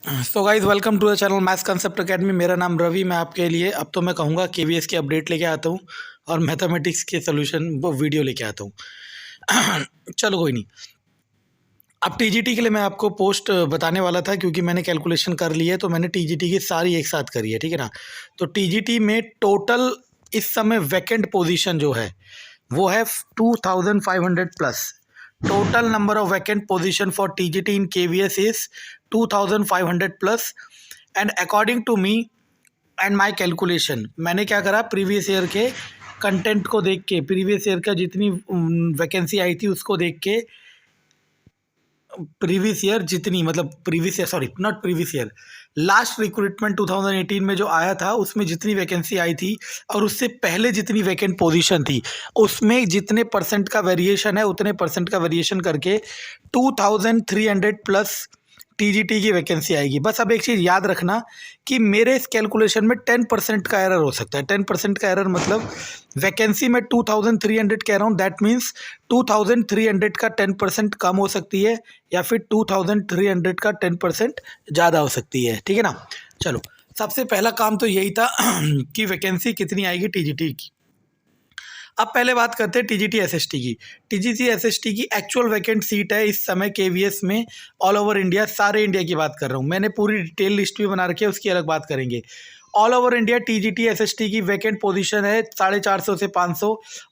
So guys welcome to the channel maths concept academy. मेरा नाम रवि। मैं आपके लिए अब तो मैं कहूँगा केवीएस की अपडेट लेके आता हूँ और मैथमेटिक्स के सोल्यूशन वो वीडियो लेके आता हूँ। चलो कोई नहीं। अब टीजीटी के लिए मैं आपको पोस्ट बताने वाला था क्योंकि मैंने कैलकुलेशन कर ली है, तो मैंने टीजीटी की सारी एक साथ करी है, ठीक है ना। तो टीजीटी में टोटल इस समय वैकेंट पोजीशन जो है वो है 2500 plus. Total number of vacant position for TGT in KVS is 2500 plus. And according to me and my calculation, मैंने क्या करा, प्रीवियस ईयर के कंटेंट को देख के, प्रीवियस ईयर का जितनी वैकेंसी आई थी उसको देख के, प्रीवियस ईयर जितनी, मतलब previous year, sorry not previous year, last recruitment 2018 में जो आया था उसमें जितनी वैकेंसी आई थी और उससे पहले जितनी वैकेंट पोजीशन थी उसमें जितने परसेंट का वेरिएशन है उतने परसेंट का वेरिएशन करके 2300 प्लस टीजीटी की वैकेंसी आएगी। बस अब एक चीज़ याद रखना कि मेरे इस कैलकुलेशन में 10% का एरर हो सकता है। 10% का एरर मतलब वैकेंसी में 2300 कह रहा हूँ, दैट मीन्स 2300 का 10% कम हो सकती है या फिर 2300 का 10% ज़्यादा हो सकती है, ठीक है ना। चलो, सबसे पहला काम तो यही था कि वैकेंसी कितनी आएगी टीजीटी की। अब पहले बात करते हैं टीजीटी एसएसटी की। टीजीटी एसएसटी की एक्चुअल वैकेंट सीट है इस समय केवीएस में ऑल ओवर इंडिया, सारे इंडिया की बात कर रहा हूँ। मैंने पूरी डिटेल लिस्ट भी बना रखी है, उसकी अलग बात करेंगे। All over India TGT SST की वैकेंट पोजीशन है 450 से 500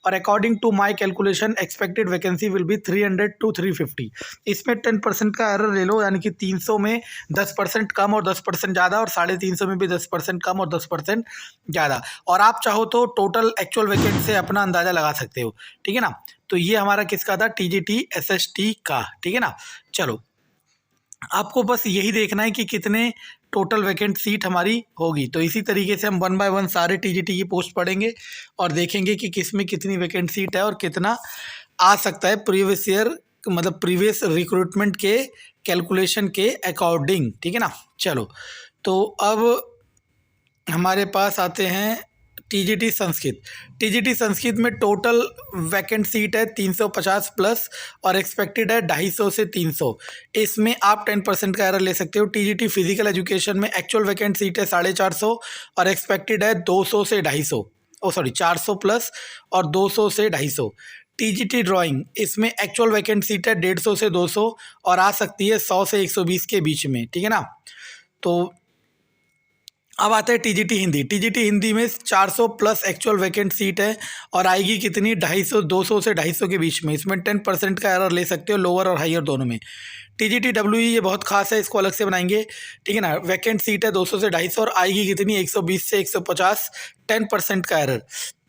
और according to my calculation expected vacancy will be 300 to 350। इसमें 10% का एरर ले लो, यानी कि 300 में 10% कम और 10% ज़्यादा, और 350 में भी 10% कम और 10% ज़्यादा। और आप चाहो तो टोटल एक्चुअल वैकेंट से अपना अंदाज़ा लगा सकते हो, ठीक है ना। तो ये हमारा किसका था, टीजीटी एसएसटी का, ठीक है ना। चलो, आपको बस यही देखना है कि कितने टोटल वैकेंट सीट हमारी होगी। तो इसी तरीके से हम 1 बाय 1 सारे टीजीटी की पोस्ट पढ़ेंगे और देखेंगे कि किस में कितनी वैकेंट सीट है और कितना आ सकता है प्रीवियस ईयर, मतलब प्रीवियस रिक्रूटमेंट के कैलकुलेशन के अकॉर्डिंग, ठीक है ना। चलो, तो अब हमारे पास आते हैं टीजीटी संस्कृत। टीजीटी संस्कृत में टोटल वैकेंट सीट है 350 प्लस और एक्सपेक्टेड है 250 से 300। इसमें आप 10% का एरर ले सकते हो। टीजीटी फिजिकल एजुकेशन में एक्चुअल वैकेंट सीट है 450 और एक्सपेक्टेड है 200 से 250, 400 प्लस और 200 से 250। टीजीटी ड्राइंग, इसमें एक्चुअल वैकेंट सीट है 150 से 200 और आ सकती है 100 से 120 के बीच में, ठीक है ना। तो अब आता है टीजीटी हिंदी। टीजीटी हिंदी में 400 प्लस एक्चुअल वैकेंट सीट है और आएगी कितनी, 250, 200 से 250 के बीच में। इसमें 10% का एरर ले सकते हो, लोअर और हायर दोनों में। टीजीटी डब्ल्यूई, ये बहुत खास है, इसको अलग से बनाएंगे, ठीक है ना। वैकेंट सीट है 200 से 250 और आएगी कितनी, 120 से 150, 10% का एरर।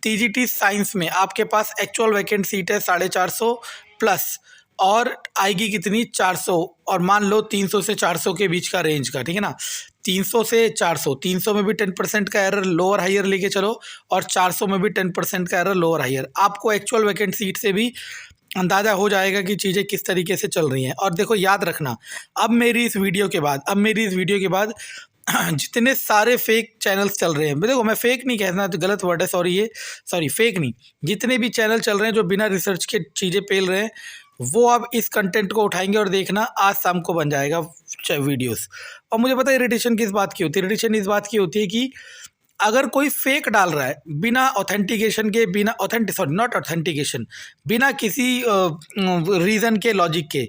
टीजीटी साइंस में आपके पास एक्चुअल वैकेंट सीट है 450 प्लस और आएगी कितनी, 400, और मान लो 300 से 400 के बीच का रेंज का, ठीक है ना। 300 से 400, 300 में भी 10% का एरर लोअर हायर लेके चलो और 400 में भी 10% का एरर लोअर हायर। आपको एक्चुअल वैकेंट सीट से भी अंदाज़ा हो जाएगा कि चीज़ें किस तरीके से चल रही हैं। और देखो, याद रखना, अब मेरी इस वीडियो के बाद जितने सारे फेक चैनल्स चल रहे हैं, देखो मैं फेक नहीं कहना, तो गलत वर्ड है, सॉरी फेक नहीं, जितने भी चैनल चल रहे हैं जो बिना रिसर्च के चीज़ें पेल रहे हैं, वो अब इस कंटेंट को उठाएंगे और देखना आज शाम को बन जाएगा वीडियोस। और मुझे पता है इरिटेशन किस बात की होती है, इरिटेशन इस बात की होती है कि अगर कोई फेक डाल रहा है बिना ऑथेंटिकेशन के, बिना किसी रीज़न के, लॉजिक के,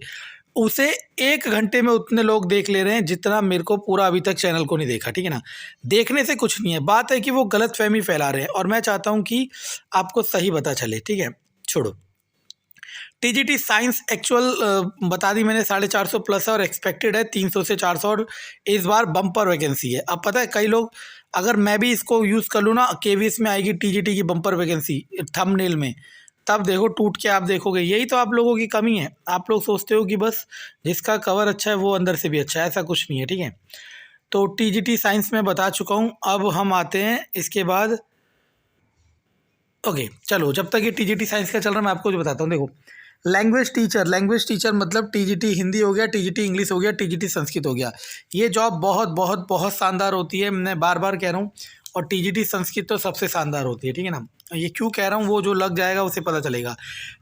उसे 1 घंटे में उतने लोग देख ले रहे हैं जितना मेरे को पूरा अभी तक चैनल को नहीं देखा, ठीक है ना। देखने से कुछ नहीं है, बात है कि वो गलतफहमी फैला रहे हैं और मैं चाहता हूँ कि आपको सही पता चले, ठीक है। छोड़ो, टीजीटी साइंस एक्चुअल बता दी मैंने 450 प्लस है और एक्सपेक्टेड है 300 से 400 और इस बार बम्पर वैकेंसी है। अब पता है कई लोग, अगर मैं भी इसको यूज़ कर लूँ ना, केवीएस में आएगी टीजीटी की बम्पर वैकेंसी थंबनेल में, तब देखो टूट के आप देखोगे। यही तो आप लोगों की कमी है, आप लोग सोचते हो कि बस जिसका कवर अच्छा है वो अंदर से भी अच्छा है, ऐसा कुछ नहीं है, ठीक है। तो टीजीटी साइंस में बता चुका हूँ। अब हम आते हैं इसके बाद, ओके चलो, जब तक ये टीजीटी साइंस का चल रहा है मैं आपको जो बताता हूँ। देखो, लैंग्वेज टीचर मतलब टीजीटी हिंदी हो गया, टीजीटी इंग्लिश हो गया, टीजीटी संस्कृत हो गया। ये जॉब बहुत बहुत बहुत शानदार होती है, मैं बार बार कह रहा हूँ, और टीजीटी संस्कृत तो सबसे शानदार होती है, ठीक है ना। ये क्यों कह रहा हूँ वो जो लग जाएगा उसे पता चलेगा।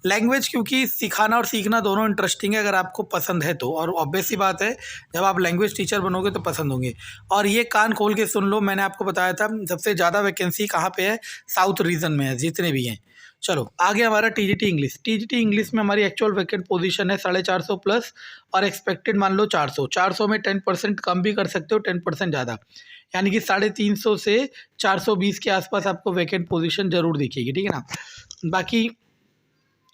लैंग्वेज क्योंकि सिखाना और सीखना दोनों इंटरेस्टिंग है अगर आपको पसंद है तो, और ऑब्वियस सी बात है जब आप लैंग्वेज टीचर बनोगे तो पसंद होंगे। और ये कान खोल के सुन लो, मैंने आपको बताया था सबसे ज़्यादा वैकेंसी कहाँ पे है, साउथ रीजन में है जितने भी हैं। चलो आगे हमारा टीजीटी इंग्लिश। टीजीटी इंग्लिश में हमारी एक्चुअल वैकेंट पोजीशन है 450 प्लस और एक्सपेक्टेड मान लो 400। 400 में 10% कम भी कर सकते हो, 10% ज़्यादा, यानी कि 350 से 420 के आसपास आपको वैकेंट पोजीशन जरूर दिखेगी, ठीक है ना। बाकी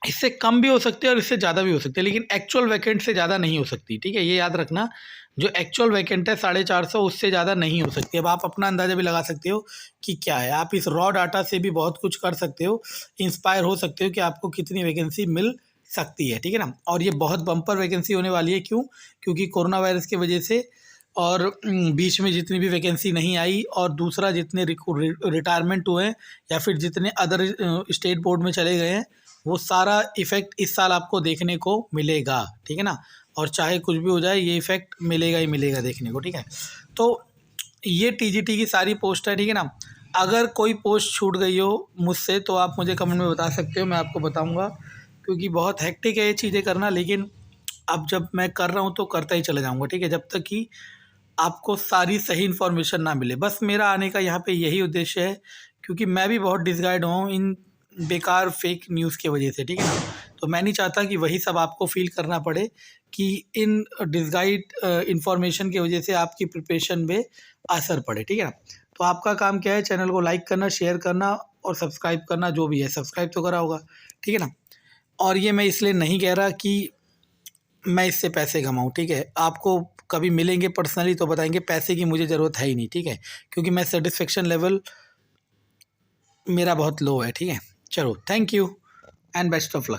इससे कम भी हो सकते हैं और इससे ज़्यादा भी हो सकते हैं, लेकिन एक्चुअल वैकेंट से ज़्यादा नहीं हो सकती, ठीक है, ये याद रखना। जो एक्चुअल वैकेंट है 450 उससे ज़्यादा नहीं हो सकती। अब आप अपना अंदाज़ा भी लगा सकते हो कि क्या है, आप इस रॉ डाटा से भी बहुत कुछ कर सकते हो, इंस्पायर हो सकते हो कि आपको कितनी वैकेंसी मिल सकती है, ठीक है ना। और ये बहुत बम्पर वैकेंसी होने वाली है, क्यों, क्योंकि कोरोना वायरस की वजह से और बीच में जितनी भी वैकेंसी नहीं आई, और दूसरा जितने रिटायरमेंट हुए हैं या फिर जितने अदर स्टेट बोर्ड में चले गए हैं, वो सारा इफ़ेक्ट इस साल आपको देखने को मिलेगा, ठीक है ना। और चाहे कुछ भी हो जाए ये इफ़ेक्ट मिलेगा ही मिलेगा देखने को, ठीक है। तो ये टीजीटी की सारी पोस्ट है, ठीक है ना। अगर कोई पोस्ट छूट गई हो मुझसे तो आप मुझे कमेंट में बता सकते हो, मैं आपको बताऊंगा, क्योंकि बहुत हेक्टिक है ये चीज़ें करना। लेकिन अब जब मैं कर रहा हूँ तो करता ही चला जाऊँगा, ठीक है, जब तक कि आपको सारी सही इन्फॉर्मेशन ना मिले। बस मेरा आने का यहाँ पे यही उद्देश्य है, क्योंकि मैं भी बहुत डिसगाइड हुआ हूँ इन बेकार फेक न्यूज़ की वजह से, ठीक है ना। तो मैं नहीं चाहता कि वही सब आपको फील करना पड़े कि इन डिसगाइड इन्फॉर्मेशन की वजह से आपकी प्रिपरेशन में असर पड़े, ठीक है ना। तो आपका काम क्या है, चैनल को लाइक करना, शेयर करना और सब्सक्राइब करना, जो भी है सब्सक्राइब तो करा होगा, ठीक है ना। और ये मैं इसलिए नहीं कह रहा कि मैं इससे पैसे कमाऊँ, ठीक है। आपको कभी मिलेंगे पर्सनली तो बताएंगे, पैसे की मुझे ज़रूरत है ही नहीं, ठीक है, क्योंकि मैं सेटिस्फेक्शन लेवल मेरा बहुत लो है, ठीक है। चलो thank you and best of luck.